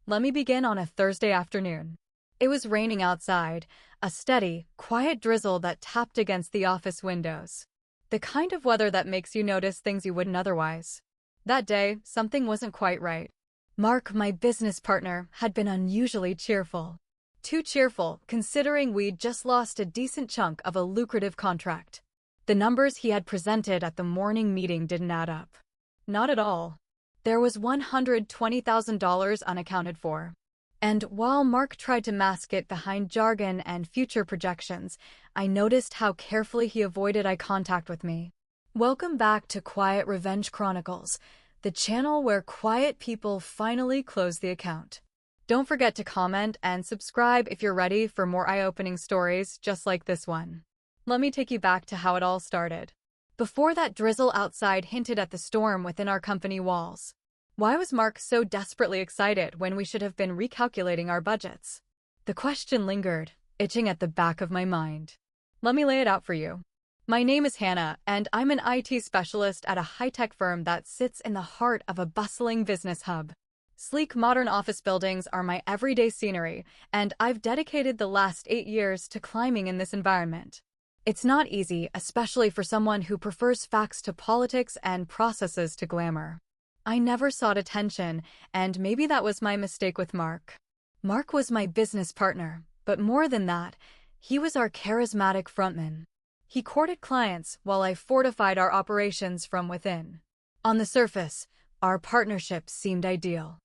Let me begin on a Thursday afternoon. It was raining outside, a steady, quiet drizzle that tapped against the office windows. The kind of weather that makes you notice things you wouldn't otherwise. That day, something wasn't quite right. Mark, my business partner, had been unusually cheerful. Too cheerful, considering we'd just lost a decent chunk of a lucrative contract. The numbers he had presented at the morning meeting didn't add up. Not at all. There was $120,000 unaccounted for. And while Mark tried to mask it behind jargon and future projections, I noticed how carefully he avoided eye contact with me. Welcome back to Quiet Revenge Chronicles, the channel where quiet people finally close the account. Don't forget to comment and subscribe if you're ready for more eye-opening stories just like this one. Let me take you back to how it all started. Before that drizzle outside hinted at the storm within our company walls. Why was Mark so desperately excited when we should have been recalculating our budgets? The question lingered, itching at the back of my mind. Let me lay it out for you. My name is Hannah, and I'm an IT specialist at a high-tech firm that sits in the heart of a bustling business hub. Sleek modern office buildings are my everyday scenery, and I've dedicated the last 8 years to climbing in this environment. It's not easy, especially for someone who prefers facts to politics and processes to glamour. I never sought attention, and maybe that was my mistake with Mark. Mark was my business partner, but more than that, he was our charismatic frontman. He courted clients while I fortified our operations from within. On the surface, our partnership seemed ideal.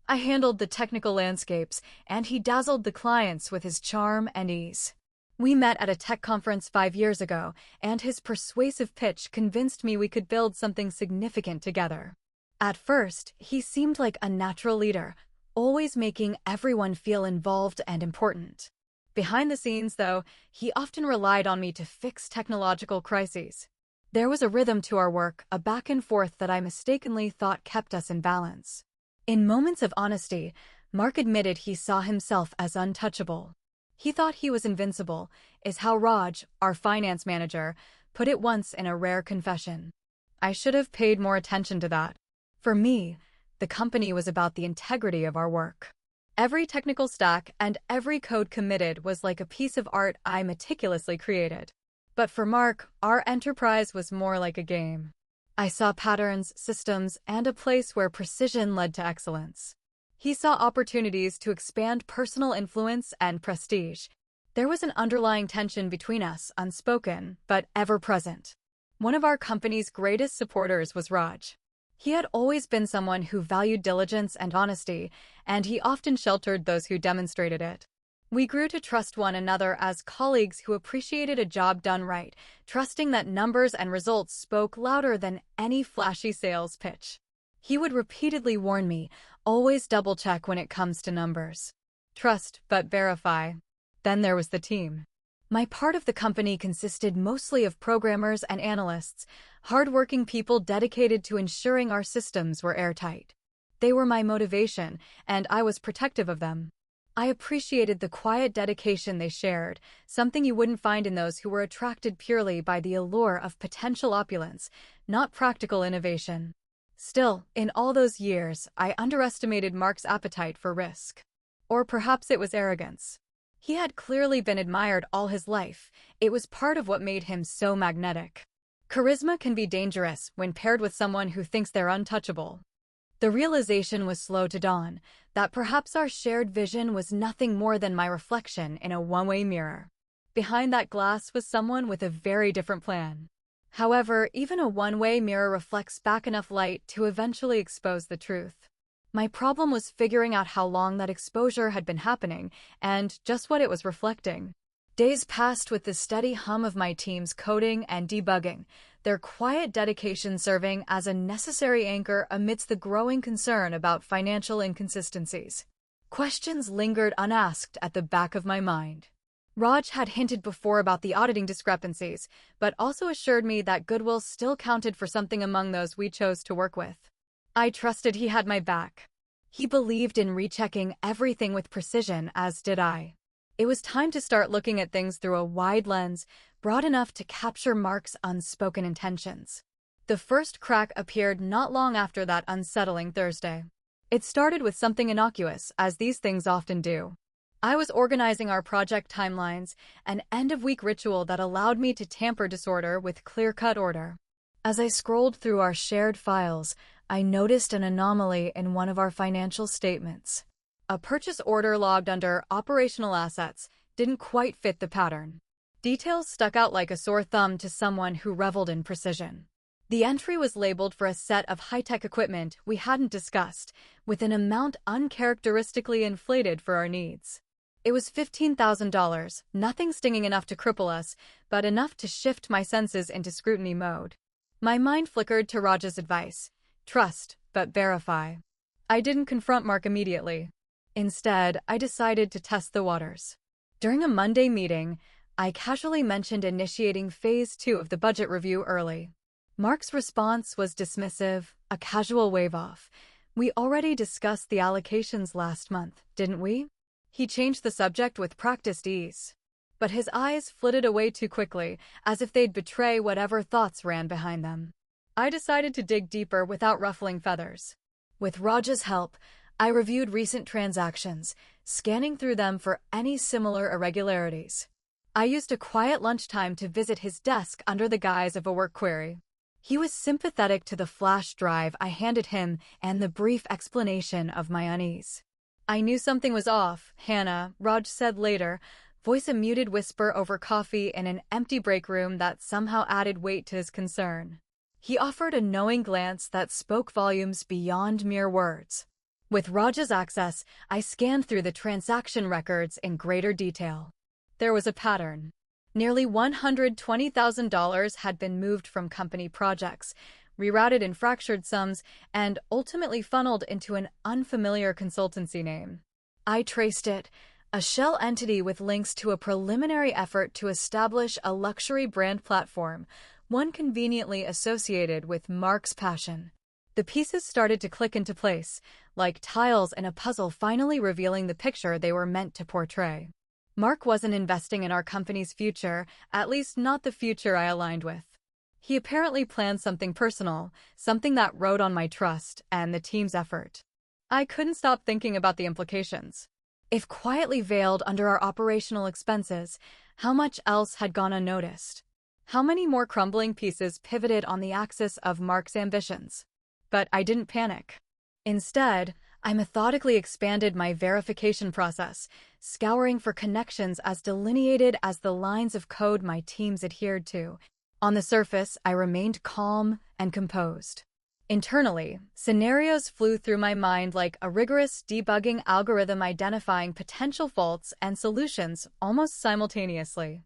I handled the technical landscapes, and he dazzled the clients with his charm and ease. We met at a tech conference 5 years ago, and his persuasive pitch convinced me we could build something significant together. At first, he seemed like a natural leader, always making everyone feel involved and important. Behind the scenes, though, he often relied on me to fix technological crises. There was a rhythm to our work, a back and forth that I mistakenly thought kept us in balance. In moments of honesty, Mark admitted he saw himself as untouchable. He thought he was invincible, is how Raj, our finance manager, put it once in a rare confession. I should have paid more attention to that. For me, the company was about the integrity of our work. Every technical stack and every code committed was like a piece of art I meticulously created. But for Mark, our enterprise was more like a game. I saw patterns, systems, and a place where precision led to excellence. He saw opportunities to expand personal influence and prestige. There was an underlying tension between us, unspoken, but ever-present. One of our company's greatest supporters was Raj. He had always been someone who valued diligence and honesty, and he often sheltered those who demonstrated it. We grew to trust one another as colleagues who appreciated a job done right, trusting that numbers and results spoke louder than any flashy sales pitch. He would repeatedly warn me, always double-check when it comes to numbers. Trust, but verify. Then there was the team. My part of the company consisted mostly of programmers and analysts, hard-working people dedicated to ensuring our systems were airtight. They were my motivation, and I was protective of them. I appreciated the quiet dedication they shared, something you wouldn't find in those who were attracted purely by the allure of potential opulence, not practical innovation. Still, in all those years, I underestimated Mark's appetite for risk. Or perhaps it was arrogance. He had clearly been admired all his life. It was part of what made him so magnetic. Charisma can be dangerous when paired with someone who thinks they're untouchable. The realization was slow to dawn, that perhaps our shared vision was nothing more than my reflection in a one-way mirror. Behind that glass was someone with a very different plan. However, even a one-way mirror reflects back enough light to eventually expose the truth. My problem was figuring out how long that exposure had been happening, and just what it was reflecting. Days passed with the steady hum of my team's coding and debugging, their quiet dedication serving as a necessary anchor amidst the growing concern about financial inconsistencies. Questions lingered unasked at the back of my mind. Raj had hinted before about the auditing discrepancies, but also assured me that goodwill still counted for something among those we chose to work with. I trusted he had my back. He believed in rechecking everything with precision, as did I. It was time to start looking at things through a wide lens, broad enough to capture Mark's unspoken intentions. The first crack appeared not long after that unsettling Thursday. It started with something innocuous, as these things often do. I was organizing our project timelines, an end-of-week ritual that allowed me to tamper disorder with clear-cut order. As I scrolled through our shared files, I noticed an anomaly in one of our financial statements. A purchase order logged under operational assets didn't quite fit the pattern. Details stuck out like a sore thumb to someone who reveled in precision. The entry was labeled for a set of high-tech equipment we hadn't discussed, with an amount uncharacteristically inflated for our needs. It was $15,000, nothing stinging enough to cripple us, but enough to shift my senses into scrutiny mode. My mind flickered to Raj's advice: trust, but verify. I didn't confront Mark immediately. Instead, I decided to test the waters. During a Monday meeting, I casually mentioned initiating Phase 2 of the budget review early. Mark's response was dismissive, a casual wave-off. "We already discussed the allocations last month, didn't we?" He changed the subject with practiced ease. But his eyes flitted away too quickly, as if they'd betray whatever thoughts ran behind them. I decided to dig deeper without ruffling feathers. With Raj's help, I reviewed recent transactions, scanning through them for any similar irregularities. I used a quiet lunchtime to visit his desk under the guise of a work query. He was sympathetic to the flash drive I handed him and the brief explanation of my unease. "I knew something was off, Hannah," Raj said later, voice a muted whisper over coffee in an empty break room that somehow added weight to his concern. He offered a knowing glance that spoke volumes beyond mere words. With Raj's access, I scanned through the transaction records in greater detail. There was a pattern. Nearly $120,000 had been moved from company projects, rerouted in fractured sums, and ultimately funneled into an unfamiliar consultancy name. I traced it, a shell entity with links to a preliminary effort to establish a luxury brand platform, one conveniently associated with Mark's passion. The pieces started to click into place, like tiles in a puzzle finally revealing the picture they were meant to portray. Mark wasn't investing in our company's future, at least not the future I aligned with. He apparently planned something personal, something that rode on my trust and the team's effort. I couldn't stop thinking about the implications. If quietly veiled under our operational expenses, how much else had gone unnoticed? How many more crumbling pieces pivoted on the axis of Mark's ambitions? But I didn't panic. Instead, I methodically expanded my verification process, scouring for connections as delineated as the lines of code my teams adhered to. On the surface, I remained calm and composed. Internally, scenarios flew through my mind like a rigorous debugging algorithm identifying potential faults and solutions almost simultaneously.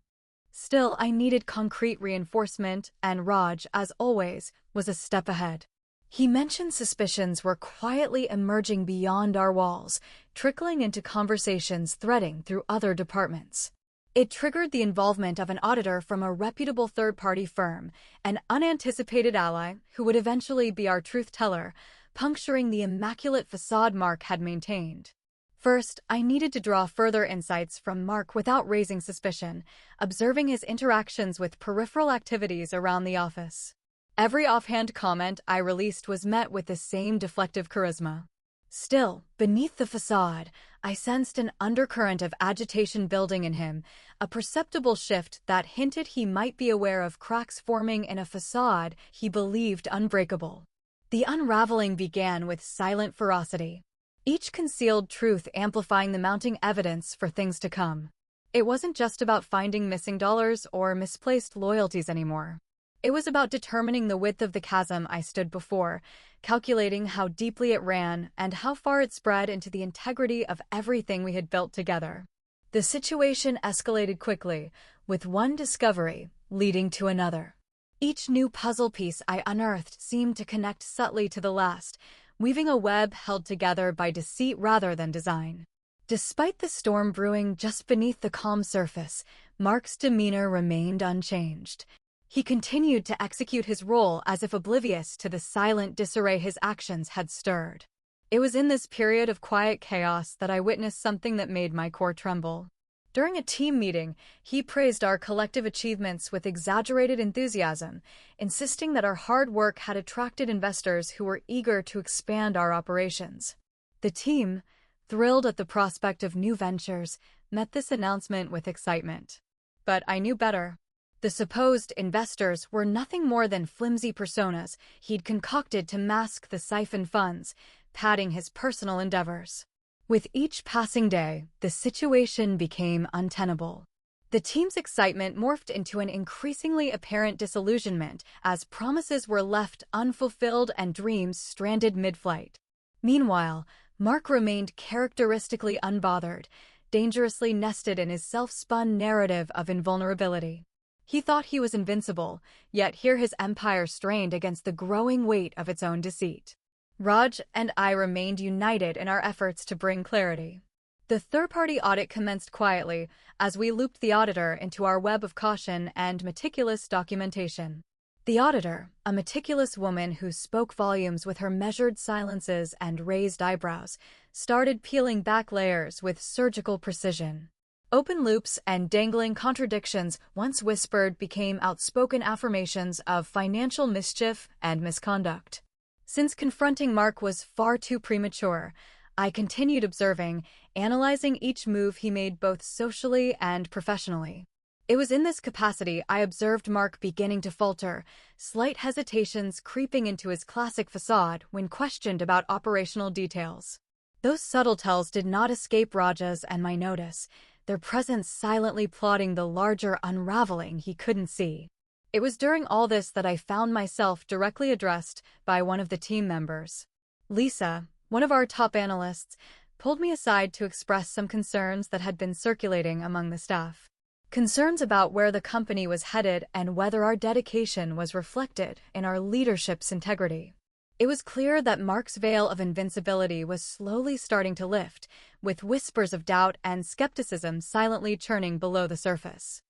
Still, I needed concrete reinforcement, and Raj, as always, was a step ahead. He mentioned suspicions were quietly emerging beyond our walls, trickling into conversations threading through other departments. It triggered the involvement of an auditor from a reputable third-party firm, an unanticipated ally who would eventually be our truth-teller, puncturing the immaculate facade Mark had maintained. First, I needed to draw further insights from Mark without raising suspicion, observing his interactions with peripheral activities around the office. Every offhand comment I released was met with the same deflective charisma. Still, beneath the facade, I sensed an undercurrent of agitation building in him, a perceptible shift that hinted he might be aware of cracks forming in a facade he believed unbreakable. The unraveling began with silent ferocity, each concealed truth amplifying the mounting evidence for things to come. It wasn't just about finding missing dollars or misplaced loyalties anymore. It was about determining the width of the chasm I stood before, calculating how deeply it ran and how far it spread into the integrity of everything we had built together. The situation escalated quickly, with one discovery leading to another. Each new puzzle piece I unearthed seemed to connect subtly to the last, weaving a web held together by deceit rather than design. Despite the storm brewing just beneath the calm surface, Mark's demeanor remained unchanged. He continued to execute his role as if oblivious to the silent disarray his actions had stirred. It was in this period of quiet chaos that I witnessed something that made my core tremble. During a team meeting, he praised our collective achievements with exaggerated enthusiasm, insisting that our hard work had attracted investors who were eager to expand our operations. The team, thrilled at the prospect of new ventures, met this announcement with excitement. But I knew better. The supposed investors were nothing more than flimsy personas he'd concocted to mask the siphoned funds, padding his personal endeavors. With each passing day, the situation became untenable. The team's excitement morphed into an increasingly apparent disillusionment as promises were left unfulfilled and dreams stranded mid-flight. Meanwhile, Mark remained characteristically unbothered, dangerously nested in his self-spun narrative of invulnerability. He thought he was invincible, yet here his empire strained against the growing weight of its own deceit. Raj and I remained united in our efforts to bring clarity. The third-party audit commenced quietly as we looped the auditor into our web of caution and meticulous documentation. The auditor, a meticulous woman who spoke volumes with her measured silences and raised eyebrows, started peeling back layers with surgical precision. Open loops and dangling contradictions once whispered became outspoken affirmations of financial mischief and misconduct. Since confronting Mark was far too premature, I continued observing, analyzing each move he made both socially and professionally. It was in this capacity I observed Mark beginning to falter, slight hesitations creeping into his classic facade when questioned about operational details. Those subtle tells did not escape Raja's and my notice, their presence silently plotting the larger unraveling he couldn't see. It was during all this that I found myself directly addressed by one of the team members. Lisa, one of our top analysts, pulled me aside to express some concerns that had been circulating among the staff. Concerns about where the company was headed and whether our dedication was reflected in our leadership's integrity. It was clear that Mark's veil of invincibility was slowly starting to lift, with whispers of doubt and skepticism silently churning below the surface.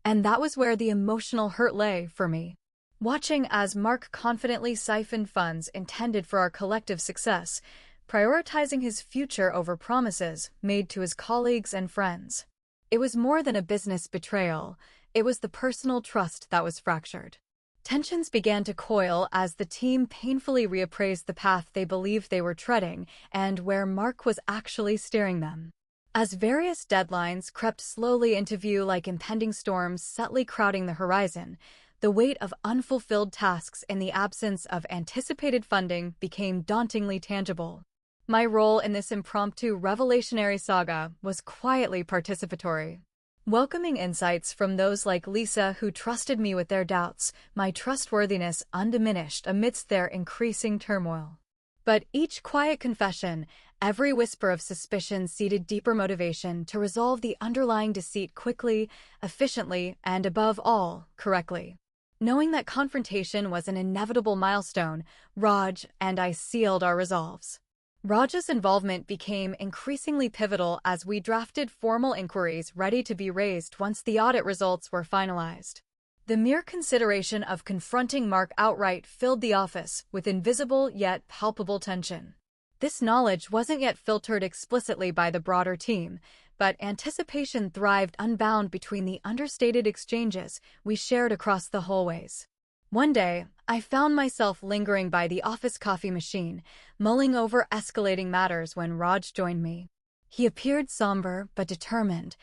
And that was where the emotional hurt lay for me. Watching as Mark confidently siphoned funds intended for our collective success, prioritizing his future over promises made to his colleagues and friends. It was more than a business betrayal, it was the personal trust that was fractured. Tensions began to coil as the team painfully reappraised the path they believed they were treading and where Mark was actually steering them. As various deadlines crept slowly into view like impending storms subtly crowding the horizon, the weight of unfulfilled tasks in the absence of anticipated funding became dauntingly tangible. My role in this impromptu revelationary saga was quietly participatory. Welcoming insights from those like Lisa who trusted me with their doubts, my trustworthiness undiminished amidst their increasing turmoil. But each quiet confession, every whisper of suspicion seeded deeper motivation to resolve the underlying deceit quickly, efficiently, and above all, correctly. Knowing that confrontation was an inevitable milestone, Raj and I sealed our resolves. Raj's involvement became increasingly pivotal as we drafted formal inquiries ready to be raised once the audit results were finalized. The mere consideration of confronting Mark outright filled the office with invisible yet palpable tension. This knowledge wasn't yet filtered explicitly by the broader team, but anticipation thrived unbound between the understated exchanges we shared across the hallways. One day, I found myself lingering by the office coffee machine, mulling over escalating matters when Raj joined me. He appeared somber but determined,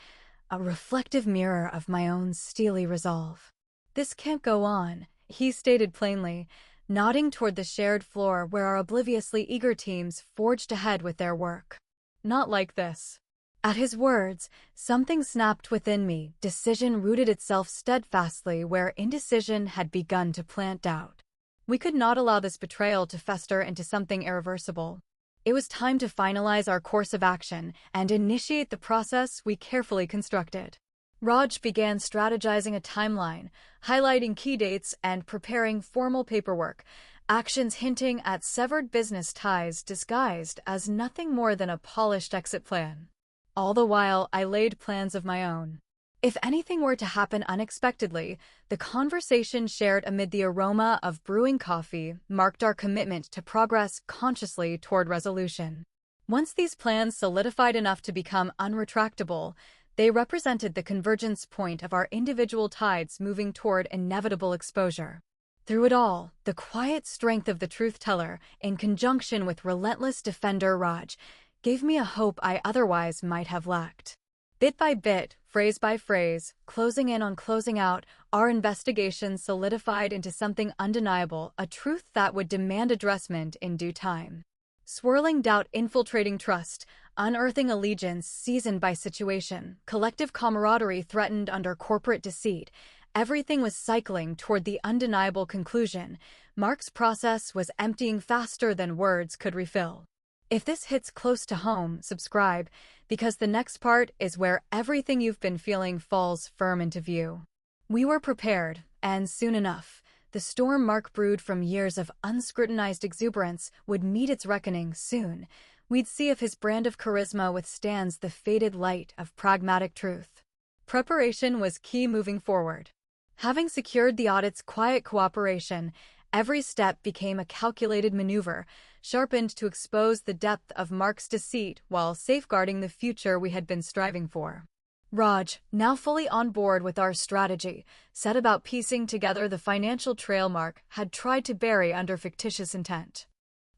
a reflective mirror of my own steely resolve. "This can't go on," he stated plainly, nodding toward the shared floor where our obliviously eager teams forged ahead with their work. "Not like this." At his words, something snapped within me, decision rooted itself steadfastly where indecision had begun to plant doubt. We could not allow this betrayal to fester into something irreversible. It was time to finalize our course of action and initiate the process we carefully constructed. Raj began strategizing a timeline, highlighting key dates and preparing formal paperwork, actions hinting at severed business ties disguised as nothing more than a polished exit plan. All the while, I laid plans of my own. If anything were to happen unexpectedly, the conversation shared amid the aroma of brewing coffee marked our commitment to progress consciously toward resolution. Once these plans solidified enough to become unretractable, they represented the convergence point of our individual tides moving toward inevitable exposure. Through it all, the quiet strength of the truth-teller, in conjunction with relentless defender Raj, gave me a hope I otherwise might have lacked. Bit by bit, phrase by phrase, closing in on closing out, our investigation solidified into something undeniable, a truth that would demand addressment in due time. Swirling doubt infiltrating trust, unearthing allegiance seasoned by situation, collective camaraderie threatened under corporate deceit, everything was cycling toward the undeniable conclusion. Mark's process was emptying faster than words could refill. If this hits close to home, subscribe, because the next part is where everything you've been feeling falls firm into view. We were prepared, and soon enough, the storm Mark brewed from years of unscrutinized exuberance would meet its reckoning soon. We'd see if his brand of charisma withstands the faded light of pragmatic truth. Preparation was key moving forward. Having secured the audit's quiet cooperation, every step became a calculated maneuver, sharpened to expose the depth of Mark's deceit while safeguarding the future we had been striving for. Raj, now fully on board with our strategy, set about piecing together the financial trail Mark had tried to bury under fictitious intent.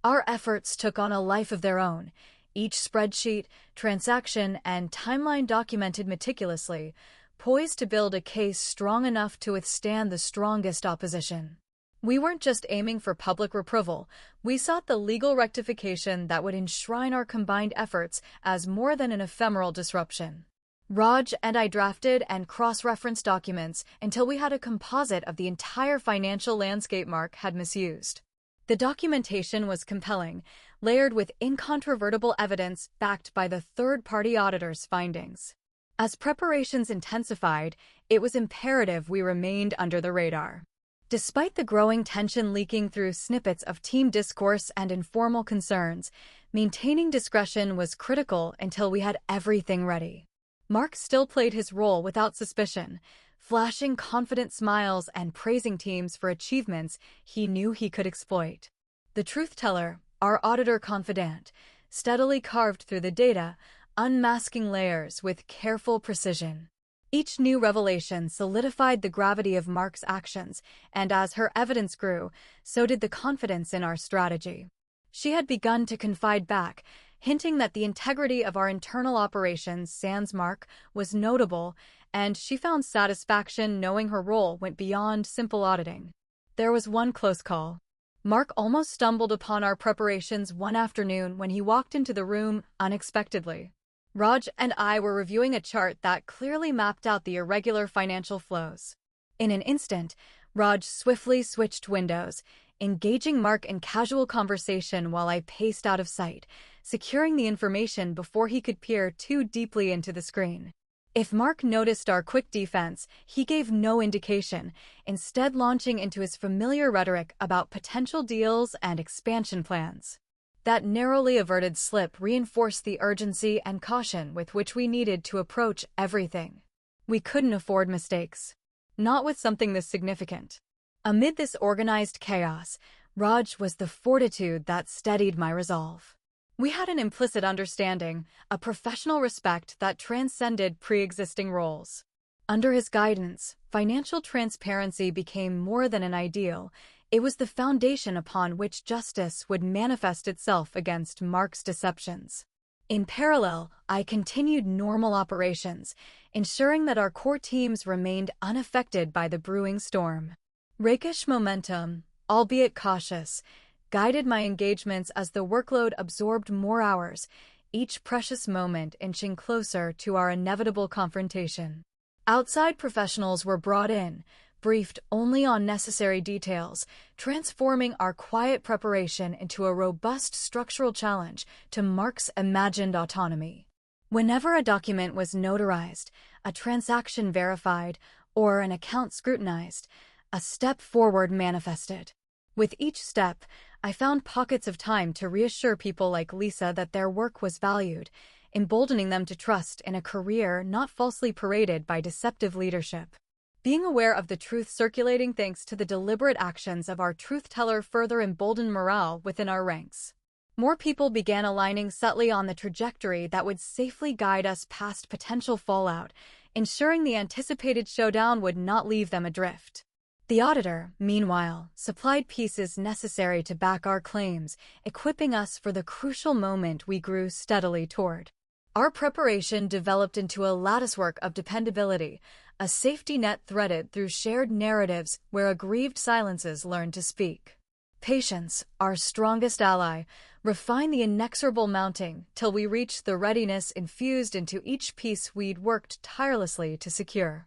Our efforts took on a life of their own, each spreadsheet, transaction, and timeline documented meticulously, poised to build a case strong enough to withstand the strongest opposition. We weren't just aiming for public reproval, we sought the legal rectification that would enshrine our combined efforts as more than an ephemeral disruption. Raj and I drafted and cross-referenced documents until we had a composite of the entire financial landscape Mark had misused. The documentation was compelling, layered with incontrovertible evidence backed by the third-party auditor's findings. As preparations intensified, it was imperative we remained under the radar. Despite the growing tension leaking through snippets of team discourse and informal concerns, maintaining discretion was critical until we had everything ready. Mark still played his role without suspicion, flashing confident smiles and praising teams for achievements he knew he could exploit. The truth-teller, our auditor confidant, steadily carved through the data, unmasking layers with careful precision. Each new revelation solidified the gravity of Mark's actions, and as her evidence grew, so did the confidence in our strategy. She had begun to confide back, hinting that the integrity of our internal operations sans Mark was notable, and she found satisfaction knowing her role went beyond simple auditing. There was one close call. Mark almost stumbled upon our preparations one afternoon when he walked into the room unexpectedly. Raj and I were reviewing a chart that clearly mapped out the irregular financial flows. In an instant, Raj swiftly switched windows, engaging Mark in casual conversation while I paced out of sight, securing the information before he could peer too deeply into the screen. If Mark noticed our quick defense, he gave no indication, instead launching into his familiar rhetoric about potential deals and expansion plans. That narrowly averted slip reinforced the urgency and caution with which we needed to approach everything. We couldn't afford mistakes. Not with something this significant. Amid this organized chaos, Raj was the fortitude that steadied my resolve. We had an implicit understanding, a professional respect that transcended pre-existing roles. Under his guidance, financial transparency became more than an ideal. It was the foundation upon which justice would manifest itself against Mark's deceptions. In parallel, I continued normal operations, ensuring that our core teams remained unaffected by the brewing storm. Rakish momentum, albeit cautious, guided my engagements as the workload absorbed more hours, each precious moment inching closer to our inevitable confrontation. Outside professionals were brought in, briefed only on necessary details, transforming our quiet preparation into a robust structural challenge to Mark's imagined autonomy. Whenever a document was notarized, a transaction verified, or an account scrutinized, a step forward manifested. With each step, I found pockets of time to reassure people like Lisa that their work was valued, emboldening them to trust in a career not falsely paraded by deceptive leadership. Being aware of the truth circulating thanks to the deliberate actions of our truth-teller further emboldened morale within our ranks. More people began aligning subtly on the trajectory that would safely guide us past potential fallout, ensuring the anticipated showdown would not leave them adrift. The auditor, meanwhile, supplied pieces necessary to back our claims, equipping us for the crucial moment we grew steadily toward. Our preparation developed into a latticework of dependability, a safety net threaded through shared narratives where aggrieved silences learned to speak. Patience, our strongest ally, refined the inexorable mounting till we reached the readiness infused into each piece we'd worked tirelessly to secure.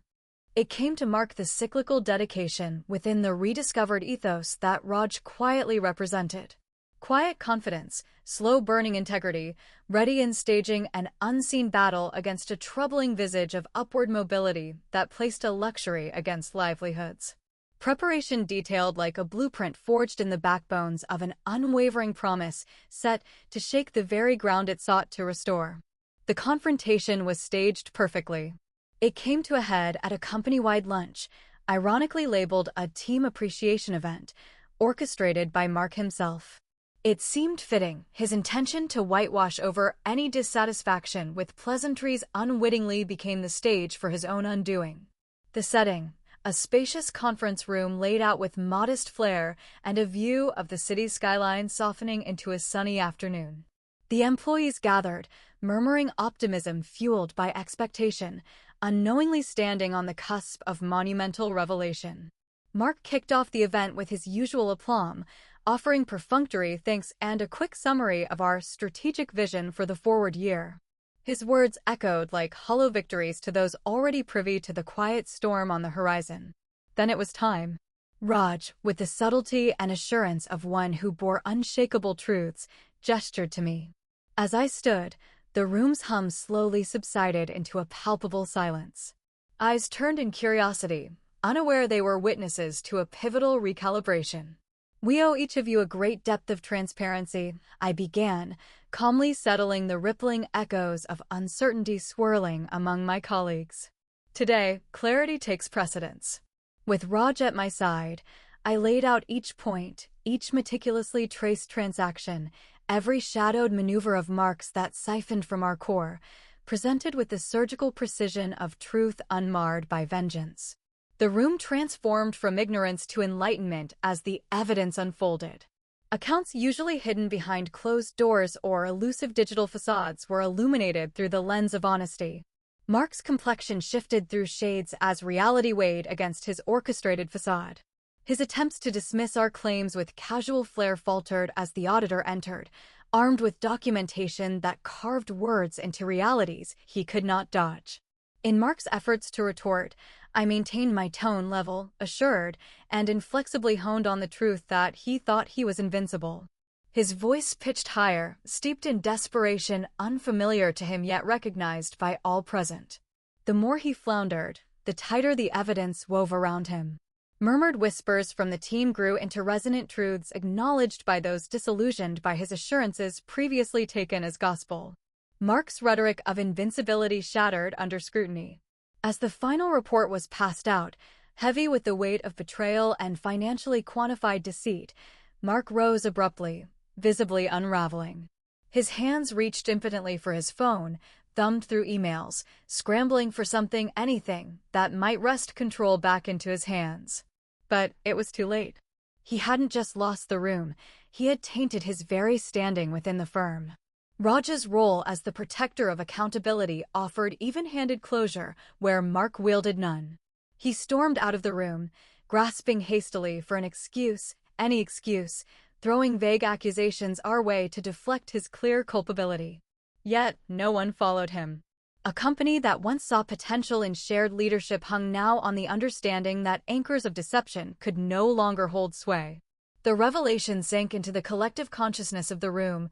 It came to mark the cyclical dedication within the rediscovered ethos that Raj quietly represented. Quiet confidence, slow-burning integrity, ready in staging an unseen battle against a troubling visage of upward mobility that placed a luxury against livelihoods. Preparation detailed like a blueprint forged in the backbones of an unwavering promise set to shake the very ground it sought to restore. The confrontation was staged perfectly. It came to a head at a company-wide lunch, ironically labeled a team appreciation event, orchestrated by Mark himself. It seemed fitting, his intention to whitewash over any dissatisfaction with pleasantries unwittingly became the stage for his own undoing. The setting, a spacious conference room laid out with modest flair and a view of the city's skyline softening into a sunny afternoon. The employees gathered, murmuring optimism fueled by expectation, unknowingly standing on the cusp of monumental revelation. Mark kicked off the event with his usual aplomb, offering perfunctory thanks and a quick summary of our strategic vision for the forward year. His words echoed like hollow victories to those already privy to the quiet storm on the horizon. Then it was time. Raj, with the subtlety and assurance of one who bore unshakable truths, gestured to me. As I stood, the room's hum slowly subsided into a palpable silence. Eyes turned in curiosity, unaware they were witnesses to a pivotal recalibration. "We owe each of you a great depth of transparency," I began, calmly settling the rippling echoes of uncertainty swirling among my colleagues. Today, clarity takes precedence. With Raj at my side, I laid out each point, each meticulously traced transaction, every shadowed maneuver of Mark's that siphoned from our core, presented with the surgical precision of truth unmarred by vengeance. The room transformed from ignorance to enlightenment as the evidence unfolded. Accounts usually hidden behind closed doors or elusive digital facades were illuminated through the lens of honesty. Mark's complexion shifted through shades as reality weighed against his orchestrated facade. His attempts to dismiss our claims with casual flair faltered as the auditor entered, armed with documentation that carved words into realities he could not dodge. In Mark's efforts to retort, I maintained my tone level, assured, and inflexibly honed on the truth that he thought he was invincible. His voice pitched higher, steeped in desperation unfamiliar to him yet recognized by all present. The more he floundered, the tighter the evidence wove around him. Murmured whispers from the team grew into resonant truths acknowledged by those disillusioned by his assurances previously taken as gospel. Mark's rhetoric of invincibility shattered under scrutiny. As the final report was passed out, heavy with the weight of betrayal and financially quantified deceit, Mark rose abruptly, visibly unraveling. His hands reached impotently for his phone, thumbed through emails, scrambling for something, anything, that might wrest control back into his hands. But it was too late. He hadn't just lost the room, he had tainted his very standing within the firm. Raj's role as the protector of accountability offered even-handed closure where Mark wielded none. He stormed out of the room, grasping hastily for an excuse, any excuse, throwing vague accusations our way to deflect his clear culpability. Yet, no one followed him. A company that once saw potential in shared leadership hung now on the understanding that anchors of deception could no longer hold sway. The revelation sank into the collective consciousness of the room,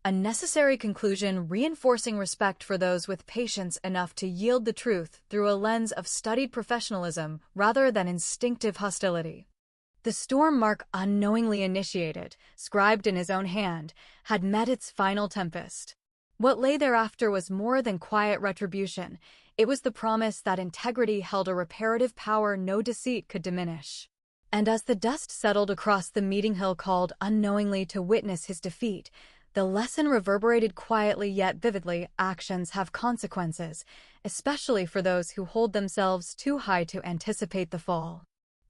a necessary conclusion reinforcing respect for those with patience enough to yield the truth through a lens of studied professionalism rather than instinctive hostility. The storm Mark unknowingly initiated, scribed in his own hand, had met its final tempest. What lay thereafter was more than quiet retribution. It was the promise that integrity held a reparative power no deceit could diminish. And as the dust settled across the meeting hill called unknowingly to witness his defeat, the lesson reverberated quietly yet vividly. Actions have consequences, especially for those who hold themselves too high to anticipate the fall.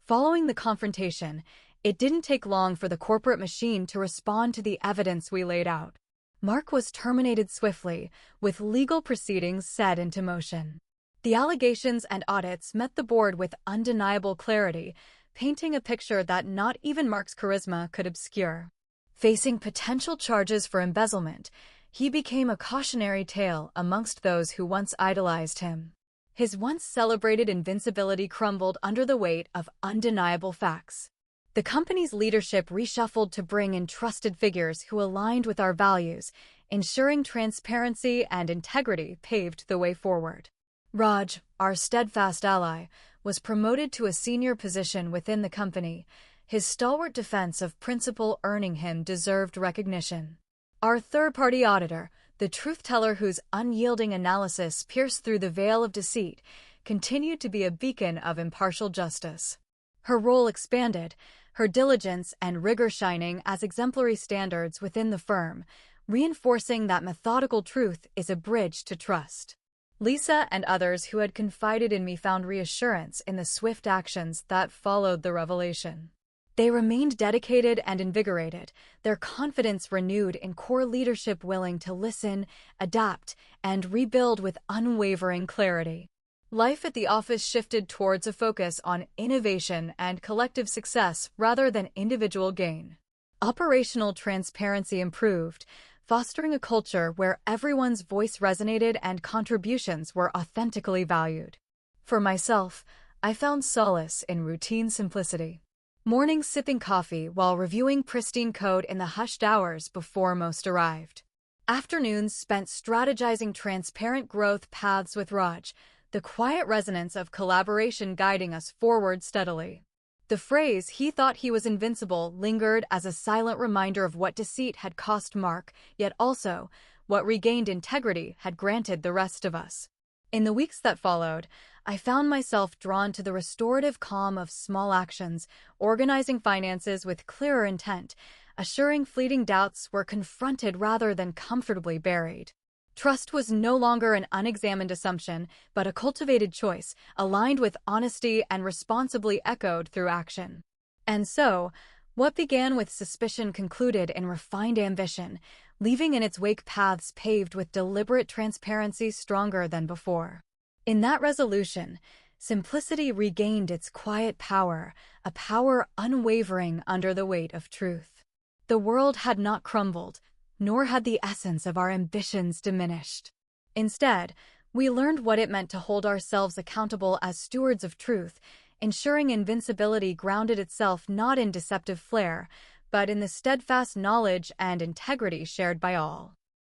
Following the confrontation, it didn't take long for the corporate machine to respond to the evidence we laid out. Mark was terminated swiftly, with legal proceedings set into motion. The allegations and audits met the board with undeniable clarity, painting a picture that not even Mark's charisma could obscure. Facing potential charges for embezzlement, he became a cautionary tale amongst those who once idolized him. His once celebrated invincibility crumbled under the weight of undeniable facts. The company's leadership reshuffled to bring in trusted figures who aligned with our values, ensuring transparency and integrity paved the way forward. Raj, our steadfast ally, was promoted to a senior position within the company, his stalwart defense of principle earning him deserved recognition. Our third-party auditor, the truth-teller whose unyielding analysis pierced through the veil of deceit, continued to be a beacon of impartial justice. Her role expanded, her diligence and rigor shining as exemplary standards within the firm, reinforcing that methodical truth is a bridge to trust. Lisa and others who had confided in me found reassurance in the swift actions that followed the revelation. They remained dedicated and invigorated, their confidence renewed in core leadership willing to listen, adapt, and rebuild with unwavering clarity. Life at the office shifted towards a focus on innovation and collective success rather than individual gain. Operational transparency improved, fostering a culture where everyone's voice resonated and contributions were authentically valued. For myself, I found solace in routine simplicity. Mornings sipping coffee while reviewing pristine code in the hushed hours before most arrived. Afternoons spent strategizing transparent growth paths with Raj, the quiet resonance of collaboration guiding us forward steadily. The phrase, "he thought he was invincible," lingered as a silent reminder of what deceit had cost Mark, yet also what regained integrity had granted the rest of us. In the weeks that followed, I found myself drawn to the restorative calm of small actions, organizing finances with clearer intent, assuring fleeting doubts were confronted rather than comfortably buried. Trust was no longer an unexamined assumption, but a cultivated choice, aligned with honesty and responsibly echoed through action. And so, what began with suspicion concluded in refined ambition, leaving in its wake paths paved with deliberate transparency stronger than before. In that resolution, simplicity regained its quiet power, a power unwavering under the weight of truth. The world had not crumbled, nor had the essence of our ambitions diminished. Instead, we learned what it meant to hold ourselves accountable as stewards of truth, ensuring invincibility grounded itself not in deceptive flair, but in the steadfast knowledge and integrity shared by all.